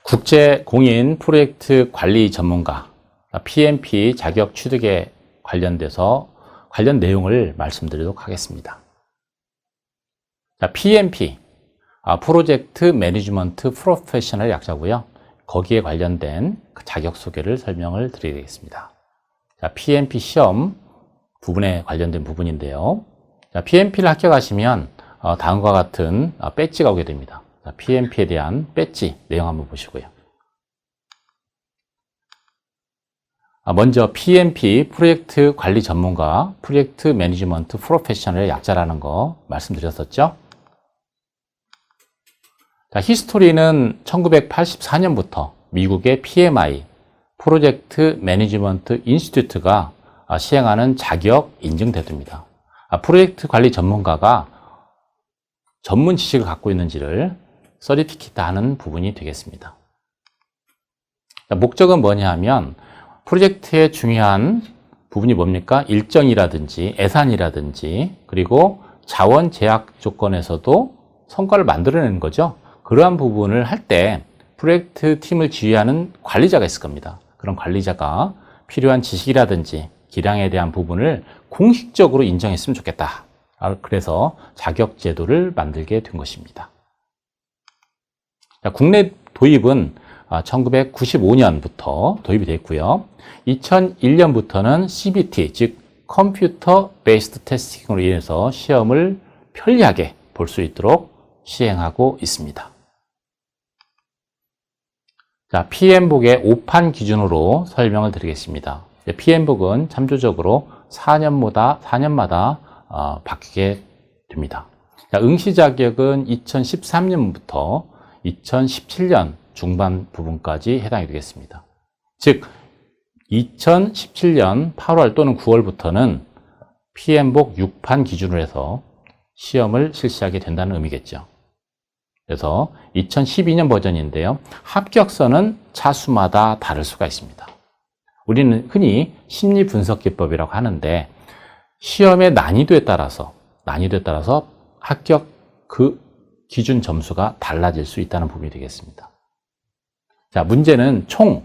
국제 공인 프로젝트 관리 전문가 PMP 자격 취득에 관련돼서 관련 내용을 말씀드리도록 하겠습니다. PMP 프로젝트 매니지먼트 프로페셔널 약자고요. 거기에 관련된 그 자격 소개를 설명을 드리겠습니다. PMP 시험 부분에 관련된 부분인데요. PMP를 합격하시면 다음과 같은 배지가 오게 됩니다. PMP에 대한 배지 내용 한번 보시고요. 먼저 PMP 프로젝트 관리 전문가 프로젝트 매니지먼트 프로페셔널의 약자라는 거 말씀드렸었죠. 히스토리는 1984년부터 미국의 PMI 프로젝트 매니지먼트 인스티튜트가 시행하는 자격 인증 제도입니다. 프로젝트 관리 전문가가 전문 지식을 갖고 있는지를 서티피케이트하는 부분이 되겠습니다. 목적은 뭐냐 하면 프로젝트의 중요한 부분이 뭡니까? 일정이라든지 예산이라든지 그리고 자원 제약 조건에서도 성과를 만들어내는 거죠. 그러한 부분을 할 때 프로젝트 팀을 지휘하는 관리자가 있을 겁니다. 그런 관리자가 필요한 지식이라든지 기량에 대한 부분을 공식적으로 인정했으면 좋겠다. 그래서 자격 제도를 만들게 된 것입니다. 국내 도입은 1995년부터 도입이 됐고요. 2001년부터는 CBT, 즉 컴퓨터 베이스드 테스팅으로 인해서 시험을 편리하게 볼 수 있도록 시행하고 있습니다. PM복의 5판 기준으로 설명을 드리겠습니다. PM복은 참조적으로 4년마다 바뀌게 됩니다. 응시 자격은 2013년부터 2017년 중반 부분까지 해당이 되겠습니다. 즉 2017년 8월 또는 9월부터는 PM복 6판 기준으로 해서 시험을 실시하게 된다는 의미겠죠. 그래서 2012년 버전인데요. 합격선은 차수마다 다를 수가 있습니다. 우리는 흔히 심리 분석 기법이라고 하는데 시험의 난이도에 따라서 합격 그 기준 점수가 달라질 수 있다는 부분이 되겠습니다. 문제는 총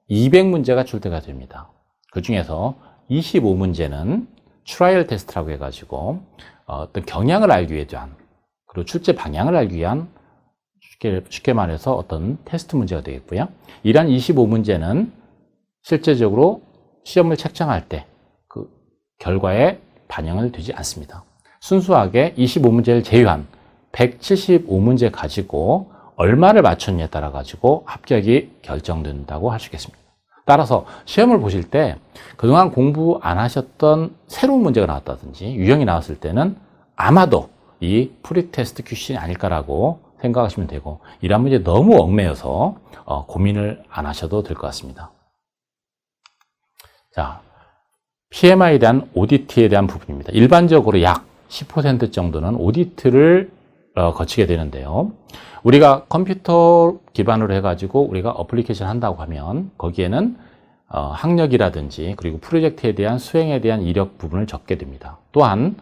200문제가 출제가 됩니다. 그 중에서 25문제는 트라이얼 테스트라고 해가지고 어떤 경향을 알기 위한 그리고 출제 방향을 알기 위한 쉽게 말해서 어떤 테스트 문제가 되겠고요. 이러한 25문제는 실제적으로 시험을 책정할 때 그 결과에 반영을 되지 않습니다. 순수하게 25문제를 제외한 175문제 가지고 얼마를 맞췄냐에 따라 가지고 합격이 결정된다고 할 수 있겠습니다. 따라서 시험을 보실 때 그동안 공부 안 하셨던 새로운 문제가 나왔다든지 유형이 나왔을 때는 아마도 이 프리테스트 퀴즈이 아닐까라고 생각하시면 되고, 이러한 문제 너무 얽매여서 고민을 안 하셔도 될 것 같습니다. PMI에 대한 오디트에 대한 부분입니다. 일반적으로 약 10% 정도는 오디트를 거치게 되는데요. 우리가 컴퓨터 기반으로 해가지고 우리가 어플리케이션 한다고 하면 거기에는 학력이라든지 그리고 프로젝트에 대한 수행에 대한 이력 부분을 적게 됩니다. 또한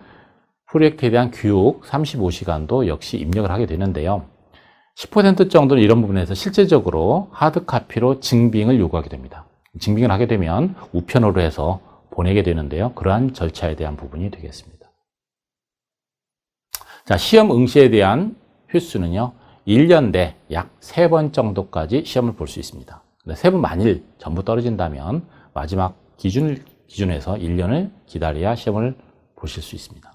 프로젝트에 대한 교육 35시간도 역시 입력을 하게 되는데요. 10% 정도는 이런 부분에서 실제적으로 하드카피로 증빙을 요구하게 됩니다. 증빙을 하게 되면 우편으로 해서 보내게 되는데요. 그러한 절차에 대한 부분이 되겠습니다. 시험 응시에 대한 횟수는요, 1년 내 약 3번 정도까지 시험을 볼 수 있습니다. 3번 만일 전부 떨어진다면 마지막 기준에서 1년을 기다려야 시험을 보실 수 있습니다.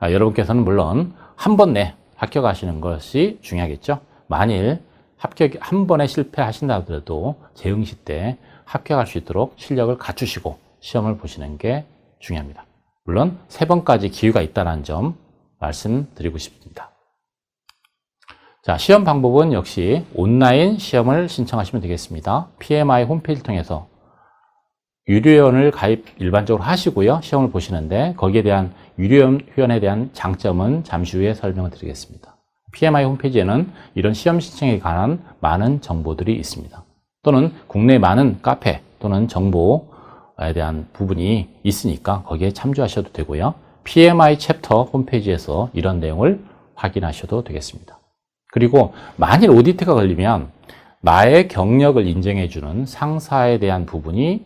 여러분께서는 물론 한 번 내 합격하시는 것이 중요하겠죠. 만일 한 번에 실패하신다 하더라도 재응시 때 합격할 수 있도록 실력을 갖추시고 시험을 보시는 게 중요합니다. 물론 3번까지 기회가 있다는 점 말씀드리고 싶습니다. 시험 방법은 역시 온라인 시험을 신청하시면 되겠습니다. PMI 홈페이지를 통해서 유료회원을 가입 일반적으로 하시고요. 시험을 보시는데 거기에 대한 유료회원에 대한 장점은 잠시 후에 설명을 드리겠습니다. PMI 홈페이지에는 이런 시험 신청에 관한 많은 정보들이 있습니다. 또는 국내 많은 카페 또는 정보에 대한 부분이 있으니까 거기에 참조하셔도 되고요. PMI 챕터 홈페이지에서 이런 내용을 확인하셔도 되겠습니다. 그리고 만일 오디트가 걸리면 나의 경력을 인정해주는 상사에 대한 부분을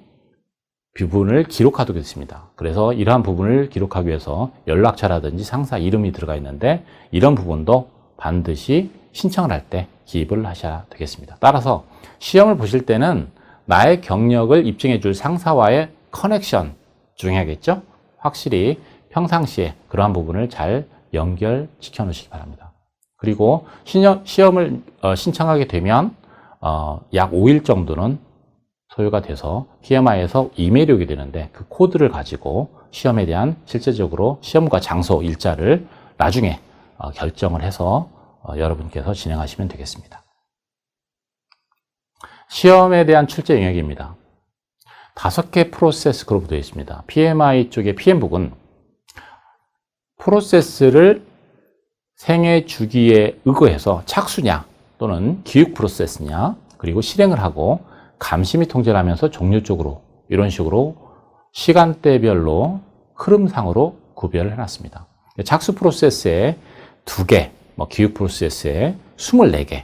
기록하도록 했습니다. 그래서 이러한 부분을 기록하기 위해서 연락처라든지 상사 이름이 들어가 있는데 이런 부분도 반드시 신청을 할 때 기입을 하셔야 되겠습니다. 따라서 시험을 보실 때는 나의 경력을 입증해 줄 상사와의 커넥션 중요하겠죠? 확실히 평상시에 그러한 부분을 잘 연결시켜 놓으시기 바랍니다. 그리고 시험을 신청하게 되면 약 5일 정도는 소요가 돼서 PMI에서 이메일이 오게 되는데 그 코드를 가지고 시험에 대한 실제적으로 시험과 장소, 일자를 나중에 결정을 해서 여러분께서 진행하시면 되겠습니다. 시험에 대한 출제 영역입니다. 5개 프로세스 그룹으로 되어 있습니다. PMI 쪽의 PM북은 프로세스를 생애 주기에 의거해서 착수냐 또는 기육 프로세스냐 그리고 실행을 하고 감시 및 통제를 하면서 종류 쪽으로 이런 식으로 시간대별로 흐름상으로 구별을 해놨습니다. 착수 프로세스에 2개, 기육 프로세스에 24개,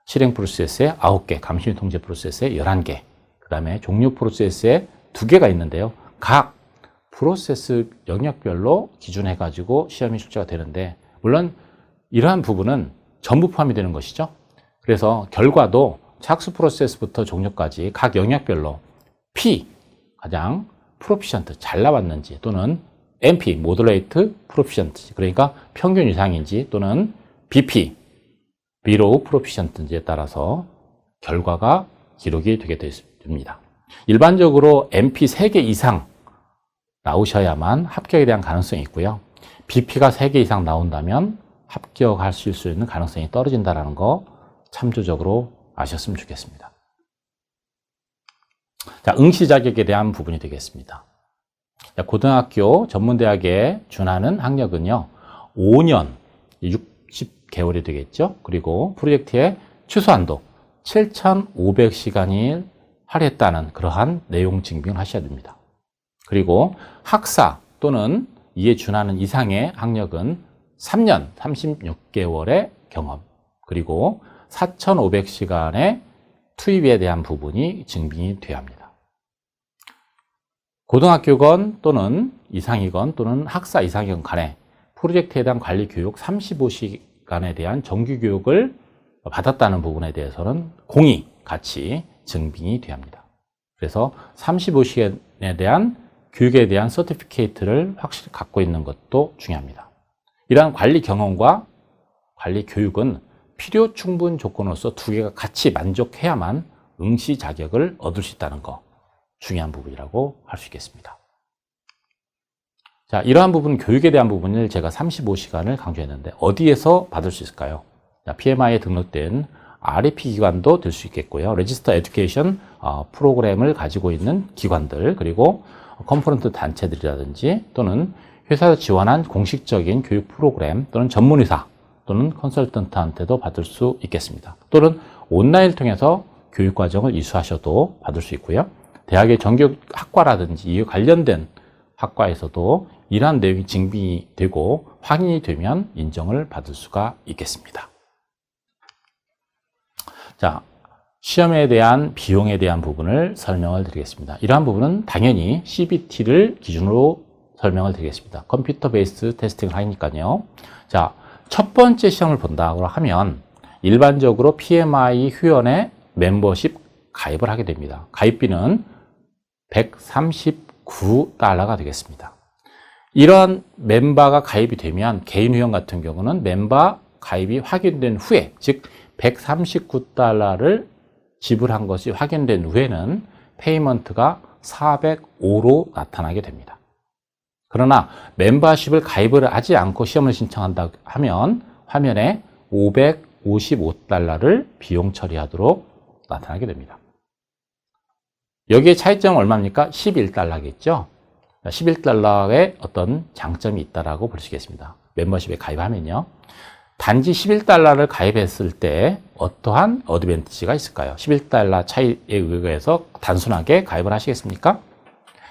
실행 프로세스에 9개, 감시 및 통제 프로세스에 11개, 그 다음에 종류 프로세스에 2개가 있는데요. 각 프로세스 영역별로 기준해가지고 시험이 출제가 되는데 물론 이러한 부분은 전부 포함이 되는 것이죠. 그래서 결과도 착수 프로세스부터 종료까지 각 영역별로 P, 가장 프로피션트, 잘 나왔는지 또는 MP, 모더레이트 프로피션트, 그러니까 평균 이상인지 또는 BP, 비로우 프로피션트인지에 따라서 결과가 기록이 되게 됩니다. 일반적으로 MP 3개 이상 나오셔야만 합격에 대한 가능성이 있고요. BP가 3개 이상 나온다면 합격하실 수 있는 가능성이 떨어진다는 거 참조적으로 아셨으면 좋겠습니다. 자, 응시 자격에 대한 부분이 되겠습니다. 자, 고등학교 전문대학에 준하는 학력은요, 5년, 60개월이 되겠죠. 그리고 프로젝트의 최소한도 7,500시간이 할애했다는 그러한 내용 증빙을 하셔야 됩니다. 그리고 학사 또는 이에 준하는 이상의 학력은 3년 36개월의 경험 그리고 4,500시간의 투입에 대한 부분이 증빙이 되어야 합니다. 고등학교건 또는 이상이건 또는 학사 이상이건 간에 프로젝트에 대한 관리 교육 35시간에 대한 정규 교육을 받았다는 부분에 대해서는 공이 같이 증빙이 되어야 합니다. 그래서 35시간에 대한 교육에 대한 서티피케이트를 확실히 갖고 있는 것도 중요합니다. 이러한 관리 경험과 관리 교육은 필요 충분 조건으로서 2개가 같이 만족해야만 응시 자격을 얻을 수 있다는 거 중요한 부분이라고 할 수 있겠습니다. 자, 이러한 부분, 교육에 대한 부분을 제가 35시간을 강조했는데 어디에서 받을 수 있을까요? 자, PMI에 등록된 REP 기관도 될 수 있겠고요. 레지스터 에듀케이션 프로그램을 가지고 있는 기관들 그리고 컴포넌트 단체들이라든지 또는 회사에서 지원한 공식적인 교육 프로그램 또는 전문의사 또는 컨설턴트한테도 받을 수 있겠습니다. 또는 온라인을 통해서 교육과정을 이수하셔도 받을 수 있고요. 대학의 정규학과라든지 이에 관련된 학과에서도 이러한 내용이 증빙이 되고 확인이 되면 인정을 받을 수가 있겠습니다. 자, 시험에 대한 비용에 대한 부분을 설명을 드리겠습니다. 이러한 부분은 당연히 CBT를 기준으로 설명을 드리겠습니다. 컴퓨터 베이스 테스팅을 하니까요. 자, 첫 번째 시험을 본다고 하면 일반적으로 PMI 휴연에 멤버십 가입을 하게 됩니다. 가입비는 $139가 되겠습니다. 이런 멤버가 가입이 되면 개인 회원 같은 경우는 멤버 가입이 확인된 후에, 즉 $139를 지불한 것이 확인된 후에는 페이먼트가 405로 나타나게 됩니다. 그러나 멤버십을 가입을 하지 않고 시험을 신청한다 하면 화면에 $555를 비용 처리하도록 나타나게 됩니다. 여기에 차이점은 얼마입니까? $11겠죠? $11의 어떤 장점이 있다라고 볼 수 있겠습니다. 멤버십에 가입하면요. 단지 $11를 가입했을 때 어떠한 어드밴티지가 있을까요? $11 차이에 의해서 단순하게 가입을 하시겠습니까?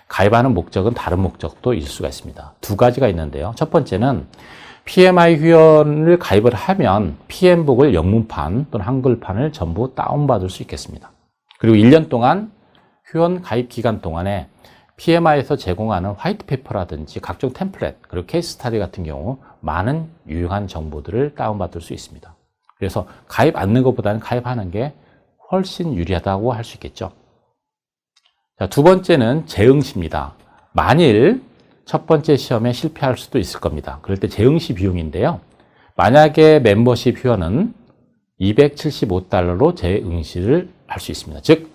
가입하는 목적은 다른 목적도 있을 수가 있습니다. 2가지가 있는데요. 첫 번째는 PMI 회원을 가입을 하면 PM북을 영문판 또는 한글판을 전부 다운받을 수 있겠습니다. 그리고 1년 동안 회원 가입 기간 동안에 PMI에서 제공하는 화이트페이퍼라든지 각종 템플릿, 그리고 케이스 스타디 같은 경우 많은 유용한 정보들을 다운받을 수 있습니다. 그래서 가입 않는 것보다는 가입하는 게 훨씬 유리하다고 할 수 있겠죠. 자, 두 번째는 재응시입니다. 만일 첫 번째 시험에 실패할 수도 있을 겁니다. 그럴 때 재응시 비용인데요. 만약에 멤버십 회원은 $275로 재응시를 할 수 있습니다. 즉,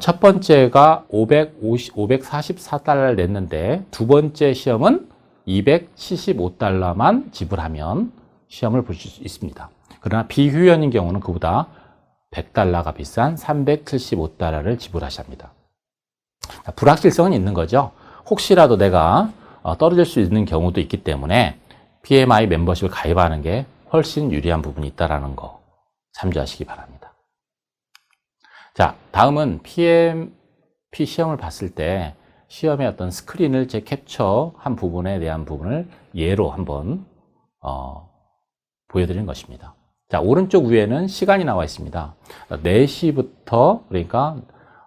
첫 번째가 $544를 냈는데 두 번째 시험은 $275만 지불하면 시험을 보실 수 있습니다. 그러나 비회원인 경우는 그보다 $100가 비싼 $375를 지불하셔야 합니다. 불확실성은 있는 거죠. 혹시라도 내가 떨어질 수 있는 경우도 있기 때문에 PMI 멤버십을 가입하는 게 훨씬 유리한 부분이 있다는 거 참조하시기 바랍니다. 자, 다음은 PMP 시험을 봤을 때 시험의 어떤 스크린을 캡처한 부분에 대한 부분을 예로 한번 보여드리는 것입니다. 자, 오른쪽 위에는 시간이 나와 있습니다. 4시부터 그러니까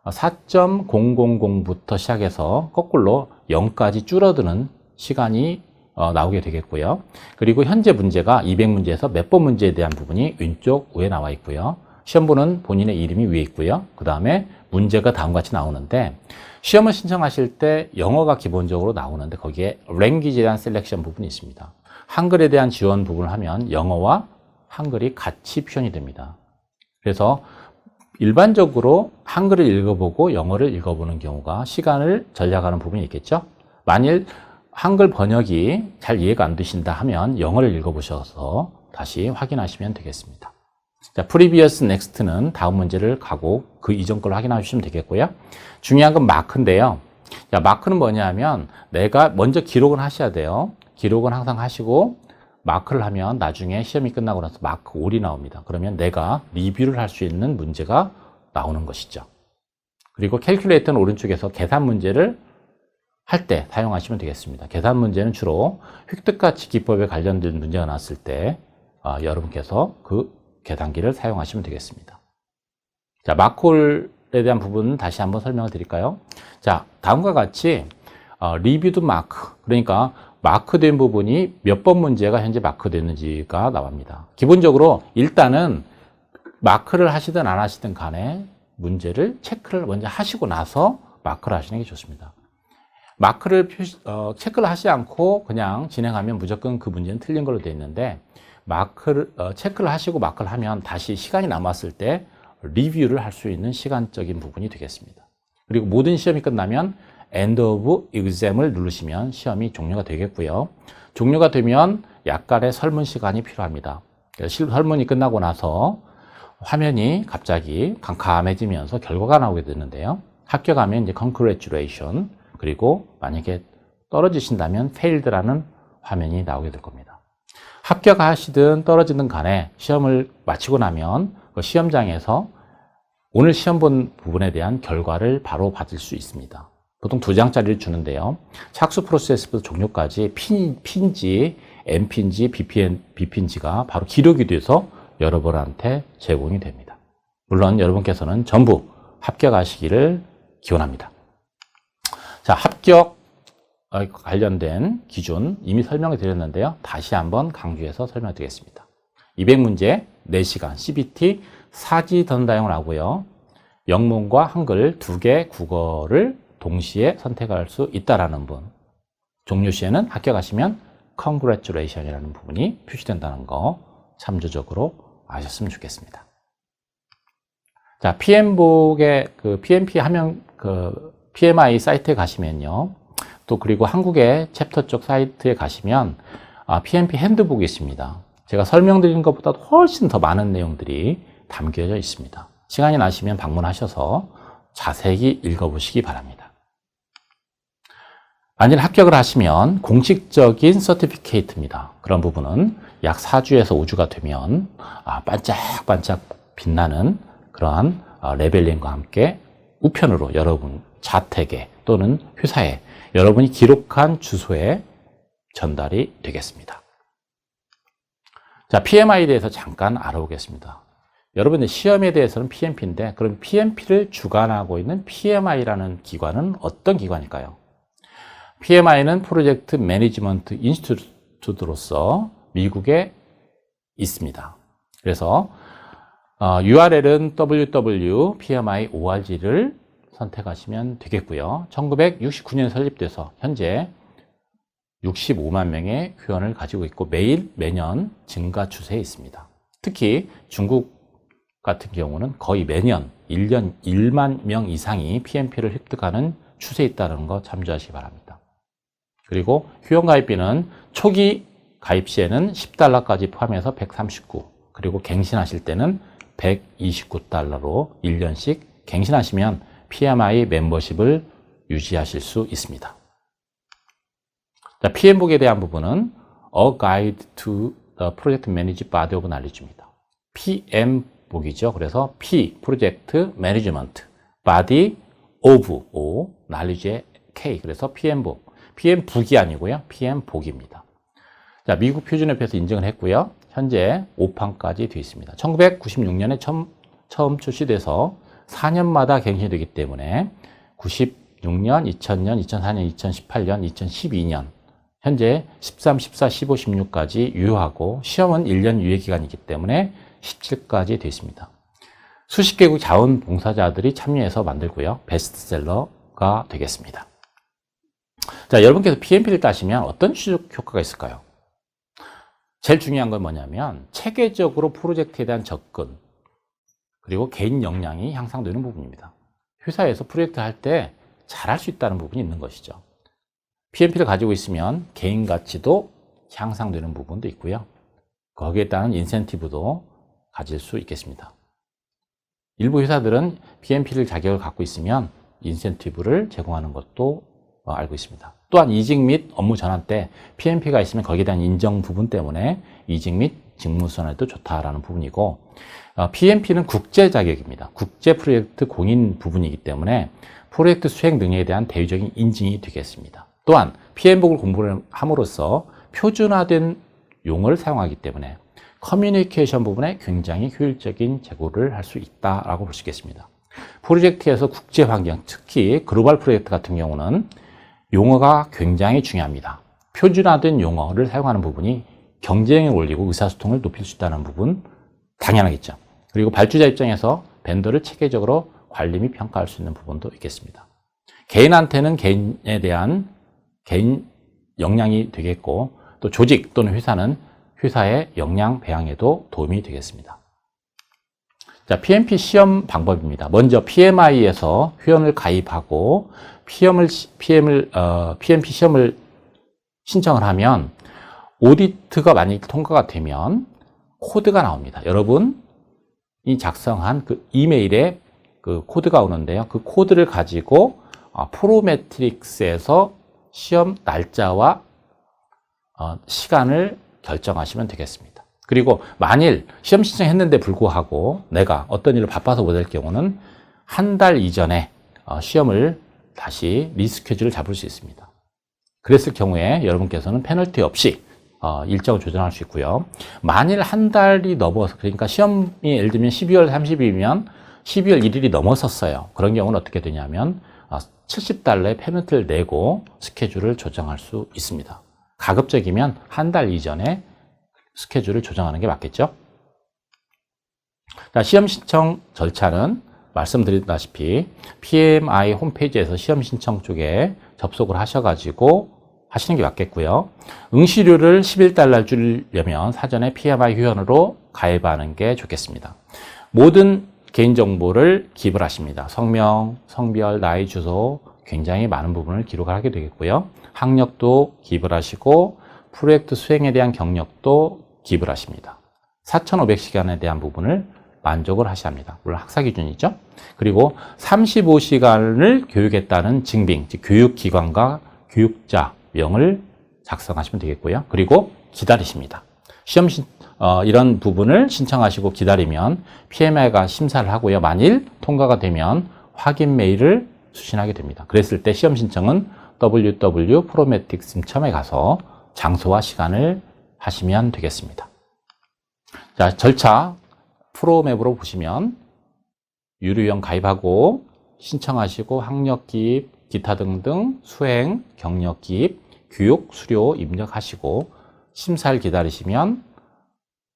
4.000부터 시작해서 거꾸로 0까지 줄어드는 시간이 나오게 되겠고요. 그리고 현재 문제가 200문제에서 몇 번 문제에 대한 부분이 왼쪽 위에 나와 있고요. 시험번호는 본인의 이름이 위에 있고요. 그 다음에 문제가 다음과 같이 나오는데 시험을 신청하실 때 영어가 기본적으로 나오는데 거기에 랭귀지에 대한 셀렉션 부분이 있습니다. 한글에 대한 지원 부분을 하면 영어와 한글이 같이 표현이 됩니다. 그래서 일반적으로 한글을 읽어보고 영어를 읽어보는 경우가 시간을 절약하는 부분이 있겠죠. 만일 한글 번역이 잘 이해가 안 되신다 하면 영어를 읽어보셔서 다시 확인하시면 되겠습니다. 자, previous next는 다음 문제를 가고 그 이전 걸 확인하시면 되겠고요. 중요한 건 마크인데요. 자, 마크는 뭐냐 하면 내가 먼저 기록은 하셔야 돼요. 기록은 항상 하시고 마크를 하면 나중에 시험이 끝나고 나서 마크 5이 나옵니다. 그러면 내가 리뷰를 할 수 있는 문제가 나오는 것이죠. 그리고 캘큘레이터는 오른쪽에서 계산 문제를 할 때 사용하시면 되겠습니다. 계산 문제는 주로 획득가치 기법에 관련된 문제가 나왔을 때 여러분께서 그 계산기를 사용하시면 되겠습니다. 자, 마크홀에 대한 부분은 다시 한번 설명을 드릴까요? 자, 다음과 같이 리뷰드 마크, 그러니까 마크된 부분이 몇 번 문제가 현재 마크됐는지가 나옵니다. 기본적으로 일단은 마크를 하시든 안 하시든 간에 문제를 체크를 먼저 하시고 나서 마크를 하시는 게 좋습니다. 마크를 체크를 하지 않고 그냥 진행하면 무조건 그 문제는 틀린 걸로 되어 있는데 마크를 체크를 하시고 마크를 하면 다시 시간이 남았을 때 리뷰를 할 수 있는 시간적인 부분이 되겠습니다. 그리고 모든 시험이 끝나면 End of Exam을 누르시면 시험이 종료가 되겠고요. 종료가 되면 약간의 설문 시간이 필요합니다. 설문이 끝나고 나서 화면이 갑자기 캄캄해지면서 결과가 나오게 되는데요. 합격하면 이제 Congratulation, 그리고 만약에 떨어지신다면 Failed라는 화면이 나오게 될 겁니다. 합격하시든 떨어지든 간에 시험을 마치고 나면 그 시험장에서 오늘 시험 본 부분에 대한 결과를 바로 받을 수 있습니다. 보통 2장짜리를 주는데요. 착수 프로세스부터 종료까지 P인지 M핀지 B핀지가 바로 기록이 돼서 여러분한테 제공이 됩니다. 물론 여러분께서는 전부 합격하시기를 기원합니다. 자, 합격 관련된 기준 이미 설명을 드렸는데요. 다시 한번 강조해서 설명드리겠습니다. 200문제 4시간 CBT 사지던다형을 하고요. 영문과 한글 2개 국어를 동시에 선택할 수 있다라는 분. 종료 시에는 합격하시면 Congratulation이라는 부분이 표시된다는 거 참조적으로 아셨으면 좋겠습니다. 자, PM북의 그 PMP 하면 PMI 사이트에 가시면요. 또 그리고 한국의 챕터 쪽 사이트에 가시면 PMP 핸드북이 있습니다. 제가 설명드린 것보다 훨씬 더 많은 내용들이 담겨져 있습니다. 시간이 나시면 방문하셔서 자세히 읽어보시기 바랍니다. 만일 합격을 하시면 공식적인 서티피케이트입니다. 그런 부분은 약 4주에서 5주가 되면 반짝반짝 빛나는 그러한 레벨링과 함께 우편으로 여러분 자택에 또는 회사에 여러분이 기록한 주소에 전달이 되겠습니다. 자, PMI에 대해서 잠깐 알아보겠습니다. 여러분들 시험에 대해서는 PMP인데 그럼 PMP를 주관하고 있는 PMI라는 기관은 어떤 기관일까요? PMI는 프로젝트 매니지먼트 인스티튜트로서 미국에 있습니다. 그래서 URL은 www.pmi.org를 선택하시면 되겠고요. 1969년 설립돼서 현재 65만 명의 회원을 가지고 있고 매년 증가 추세에 있습니다. 특히 중국 같은 경우는 거의 매년 1년 1만 명 이상이 PMP를 획득하는 추세에 있다는 거 참조하시기 바랍니다. 그리고 회원가입비는 초기 가입 시에는 $10까지 포함해서 139, 그리고 갱신하실 때는 $129로 1년씩 갱신하시면 PMI 멤버십을 유지하실 수 있습니다. 자, PM복에 대한 부분은 A Guide to the Project Managed Body of Knowledge입니다. PM복이죠. 그래서 P, 프로젝트 매니지먼트, Body of O, Knowledge의 K, 그래서 PM복. PM북이 아니고요. PM복입니다. 자, 미국 표준협회에서 인증을 했고요. 현재 5판까지 되어 있습니다. 1996년에 처음 출시돼서 4년마다 갱신되기 때문에 96년, 2000년, 2004년, 2018년, 2012년 현재 13, 14, 15, 16까지 유효하고 시험은 1년 유예 기간이기 때문에 17까지 되어 있습니다. 수십 개국 자원봉사자들이 참여해서 만들고요. 베스트셀러가 되겠습니다. 자, 여러분께서 PMP를 따시면 어떤 추적 효과가 있을까요? 제일 중요한 건 뭐냐면 체계적으로 프로젝트에 대한 접근 그리고 개인 역량이 향상되는 부분입니다. 회사에서 프로젝트 할 때 잘할 수 있다는 부분이 있는 것이죠. PMP를 가지고 있으면 개인 가치도 향상되는 부분도 있고요. 거기에 따른 인센티브도 가질 수 있겠습니다. 일부 회사들은 PMP를 자격을 갖고 있으면 인센티브를 제공하는 것도 알고 있습니다. 또한 이직 및 업무 전환 때 PMP가 있으면 거기에 대한 인정 부분 때문에 이직 및 직무선에도 좋다라는 부분이고, PMP는 국제 자격입니다. 국제 프로젝트 공인 부분이기 때문에 프로젝트 수행 능력에 대한 대외적인 인증이 되겠습니다. 또한 PM복을 공부를 함으로써 표준화된 용어를 사용하기 때문에 커뮤니케이션 부분에 굉장히 효율적인 제고를 할 수 있다라고 볼 수 있겠습니다. 프로젝트에서 국제 환경, 특히 글로벌 프로젝트 같은 경우는 용어가 굉장히 중요합니다. 표준화된 용어를 사용하는 부분이 경쟁을 올리고 의사소통을 높일 수 있다는 부분 당연하겠죠. 그리고 발주자 입장에서 벤더를 체계적으로 관리 및 평가할 수 있는 부분도 있겠습니다. 개인한테는 개인에 대한 개인 역량이 되겠고, 또 조직 또는 회사는 회사의 역량 배양에도 도움이 되겠습니다. 자, PMP 시험 방법입니다. 먼저 PMI에서 회원을 가입하고 PMP 시험을 신청을 하면 오디트가 만약 통과가 되면 코드가 나옵니다. 여러분이 작성한 그 이메일에 그 코드가 오는데요. 그 코드를 가지고 프로메트릭스에서 시험 날짜와 시간을 결정하시면 되겠습니다. 그리고 만일 시험 신청했는데 불구하고 내가 어떤 일로 바빠서 못 할 경우는 한 달 이전에 시험을 다시 리스케줄을 잡을 수 있습니다. 그랬을 경우에 여러분께서는 페널티 없이 일정을 조정할 수 있고요. 만일 한 달이 넘어서, 그러니까 시험이 예를 들면 12월 30일이면 12월 1일이 넘어섰어요. 그런 경우는 어떻게 되냐면 $70의 페널티를 내고 스케줄을 조정할 수 있습니다. 가급적이면 한 달 이전에 스케줄을 조정하는 게 맞겠죠? 자, 시험 신청 절차는 말씀드렸다시피 PMI 홈페이지에서 시험 신청 쪽에 접속을 하셔가지고 하시는 게 맞겠고요. 응시료를 $11 주려면 사전에 PMI 회원으로 가입하는 게 좋겠습니다. 모든 개인정보를 기입을 하십니다. 성명, 성별, 나이, 주소, 굉장히 많은 부분을 기록을 하게 되겠고요. 학력도 기입을 하시고 프로젝트 수행에 대한 경력도 기입을 하십니다. 4,500시간에 대한 부분을 만족을 하셔야 합니다. 물론 학사 기준이죠. 그리고 35시간을 교육했다는 증빙, 즉 교육기관과 교육자명을 작성하시면 되겠고요. 그리고 기다리십니다. 이런 부분을 신청하시고 기다리면 PMI가 심사를 하고요. 만일 통과가 되면 확인 메일을 수신하게 됩니다. 그랬을 때 시험 신청은 www.prometrics.com에 가서 장소와 시간을 하시면 되겠습니다. 자, 절차 프로맵으로 보시면 유료형 가입하고 신청하시고 학력 기입, 기타 등등 수행, 경력 기입, 교육, 수료 입력하시고 심사를 기다리시면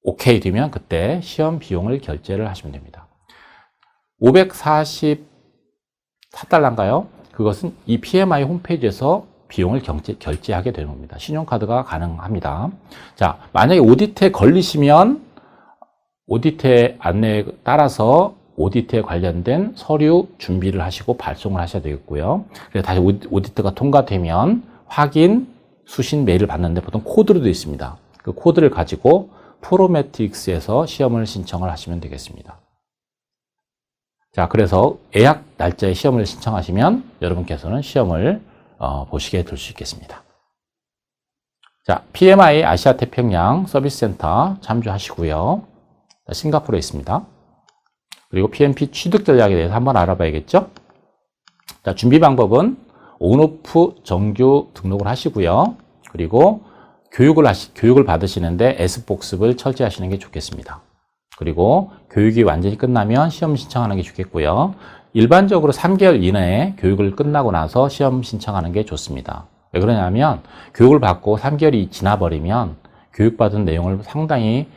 오케이 되면 그때 시험 비용을 결제를 하시면 됩니다. 544달러인가요? 그것은 이 PMI 홈페이지에서 비용을 결제하게 되는 겁니다. 신용카드가 가능합니다. 자, 만약에 오디트에 걸리시면 오디트의 안내에 따라서 오디트에 관련된 서류 준비를 하시고 발송을 하셔야 되겠고요. 그래서 다시 오디트가 통과되면 확인, 수신 메일을 받는데 보통 코드로 되어 있습니다. 그 코드를 가지고 프로메트릭스에서 시험을 신청을 하시면 되겠습니다. 자, 그래서 예약 날짜에 시험을 신청하시면 여러분께서는 시험을 보시게 될 수 있겠습니다. 자, PMI 아시아 태평양 서비스 센터 참조하시고요. 싱가포르에 있습니다. 그리고 PMP 취득 전략에 대해서 한번 알아봐야겠죠? 자, 준비 방법은 온오프 정규 등록을 하시고요. 그리고 교육을 받으시는데 S복습을 철저하시는 게 좋겠습니다. 그리고 교육이 완전히 끝나면 시험 신청하는 게 좋겠고요. 일반적으로 3개월 이내에 교육을 끝나고 나서 시험 신청하는 게 좋습니다. 왜 그러냐면 교육을 받고 3개월이 지나버리면 교육받은 내용을 상당히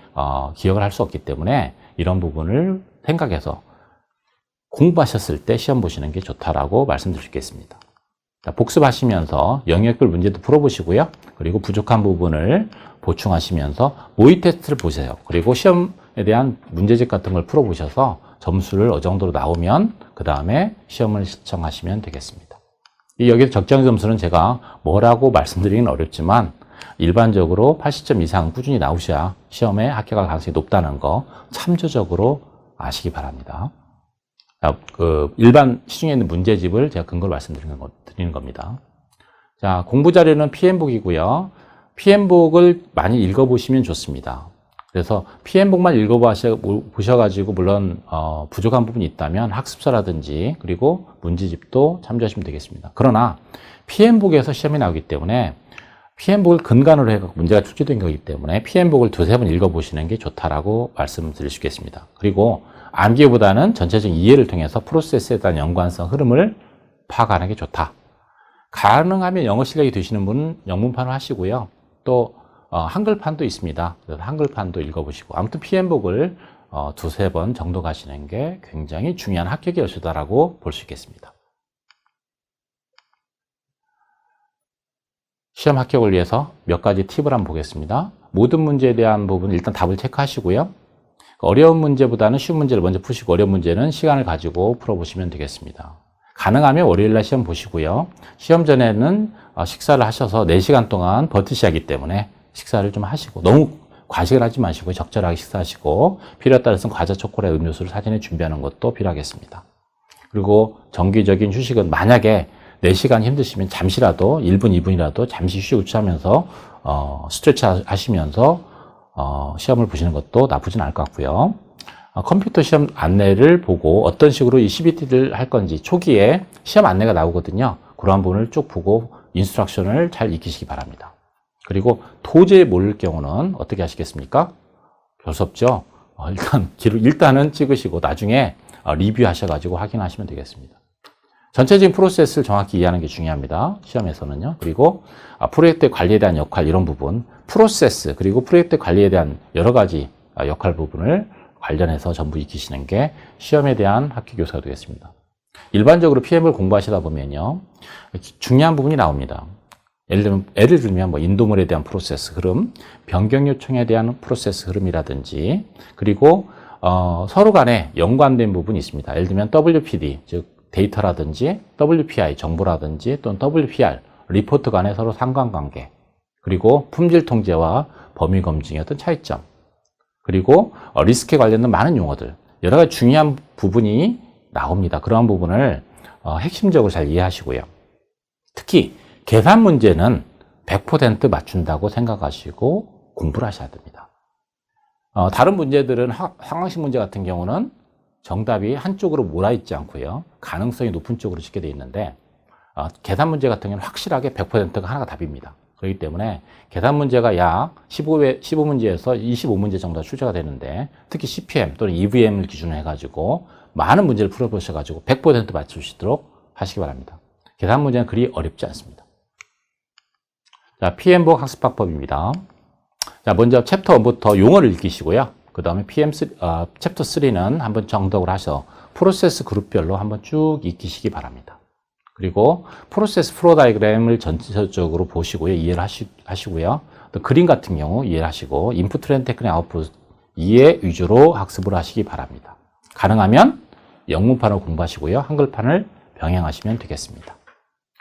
기억을 할 수 없기 때문에 이런 부분을 생각해서 공부하셨을 때 시험 보시는 게 좋다라고 말씀드릴 수 있겠습니다. 자, 복습하시면서 영역별 문제도 풀어보시고요. 그리고 부족한 부분을 보충하시면서 모의 테스트를 보세요. 그리고 시험에 대한 문제집 같은 걸 풀어보셔서 점수를 어느 정도로 나오면 그 다음에 시험을 신청하시면 되겠습니다. 여기서 적정 점수는 제가 뭐라고 말씀드리기는 어렵지만 일반적으로 80점 이상 꾸준히 나오셔야 시험에 합격할 가능성이 높다는 거 참조적으로 아시기 바랍니다. 일반 시중에 있는 문제집을 제가 근거로 말씀드리는 겁니다. 자, 공부 자료는 PM복이고요. PM복을 많이 읽어보시면 좋습니다. 그래서 PM복만 읽어보셔가지고 물론 부족한 부분이 있다면 학습서라든지 그리고 문제집도 참조하시면 되겠습니다. 그러나 PM복에서 시험이 나오기 때문에 PM복을 근간으로 해서 문제가 출제된 거기 때문에 PM복을 두세 번 읽어보시는 게 좋다라고 말씀드릴 수 있겠습니다. 그리고 암기보다는 전체적인 이해를 통해서 프로세스에 대한 연관성, 흐름을 파악하는 게 좋다. 가능하면 영어 실력이 되시는 분은 영문판을 하시고요. 또 한글판도 있습니다. 그래서 한글판도 읽어보시고 아무튼 PM복을 두세 번 정도 가시는 게 굉장히 중요한 합격의 열쇠다라고 볼 수 있겠습니다. 시험 합격을 위해서 몇 가지 팁을 한번 보겠습니다. 모든 문제에 대한 부분 일단 답을 체크하시고요. 어려운 문제보다는 쉬운 문제를 먼저 푸시고 어려운 문제는 시간을 가지고 풀어보시면 되겠습니다. 가능하면 월요일날 시험 보시고요. 시험 전에는 식사를 하셔서 4시간 동안 버티셔야 하기 때문에 식사를 좀 하시고 너무 과식을 하지 마시고 적절하게 식사하시고 필요에 따라서는 과자, 초콜릿, 음료수를 사전에 준비하는 것도 필요하겠습니다. 그리고 정기적인 휴식은 만약에 4시간 힘드시면 잠시라도 1분, 2분이라도 잠시 휴식을 취하면서 스트레치 하시면서 시험을 보시는 것도 나쁘진 않을 것 같고요. 컴퓨터 시험 안내를 보고 어떤 식으로 이 CBT를 할 건지 초기에 시험 안내가 나오거든요. 그러한 부분을 쭉 보고 인스트럭션을 잘 익히시기 바랍니다. 그리고 도저히 모를 경우는 어떻게 하시겠습니까? 별 수 없죠. 일단은 찍으시고 나중에 리뷰하셔가지고 확인하시면 되겠습니다. 전체적인 프로세스를 정확히 이해하는 게 중요합니다. 시험에서는요. 그리고 프로젝트 관리에 대한 역할 이런 부분, 프로세스 그리고 프로젝트 관리에 대한 여러 가지 역할 부분을 관련해서 전부 익히시는 게 시험에 대한 합격 요소가 되겠습니다. 일반적으로 PM을 공부하시다 보면요. 중요한 부분이 나옵니다. 예를 들면 뭐 인도물에 대한 프로세스 흐름, 변경 요청에 대한 프로세스 흐름이라든지 그리고 서로 간에 연관된 부분이 있습니다. 예를 들면 WPD, 즉 데이터라든지 WPI, 정보라든지 또는 WPR, 리포트 간의 서로 상관관계 그리고 품질 통제와 범위 검증의 어떤 차이점 그리고 리스크에 관련된 많은 용어들 여러 가지 중요한 부분이 나옵니다. 그러한 부분을 핵심적으로 잘 이해하시고요. 특히 계산 문제는 100% 맞춘다고 생각하시고 공부를 하셔야 됩니다. 다른 문제들은 상황식 문제 같은 경우는 정답이 한쪽으로 몰아있지 않고요. 가능성이 높은 쪽으로 짓게 되어 있는데 계산 문제 같은 경우는 확실하게 100%가 하나가 답입니다. 그렇기 때문에 계산 문제가 약 15문제에서 25문제 정도가 출제가 되는데, 특히 CPM 또는 EVM을 기준으로 해가지고 많은 문제를 풀어보셔가지고 100% 맞추시도록 하시기 바랍니다. 계산 문제는 그리 어렵지 않습니다. 자, PM복 학습방법입니다. 자, 먼저 챕터 1부터 용어를 익히시고요. 그 다음에 챕터 3는 한번 정독을 하셔서 프로세스 그룹별로 한번 쭉 익히시기 바랍니다. 그리고 프로세스 플로우 다이그램을 전체적으로 보시고요. 이해를 하시고요. 또 그림 같은 경우 이해를 하시고, 인풋 트렌드 테크닉 아웃풋 이해 위주로 학습을 하시기 바랍니다. 가능하면 영문판을 공부하시고요. 한글판을 병행하시면 되겠습니다.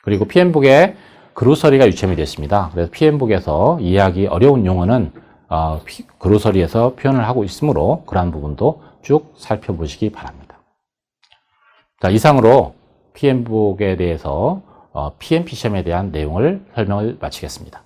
그리고 PM복에 그로서리가 유치이 됐습니다. 그래서 PM복에서 이해하기 어려운 용어는 그로서리에서 표현을 하고 있으므로 그러한 부분도 쭉 살펴보시기 바랍니다. 자, 이상으로 PM복에 대해서 PMP 시험에 대한 내용을 설명을 마치겠습니다.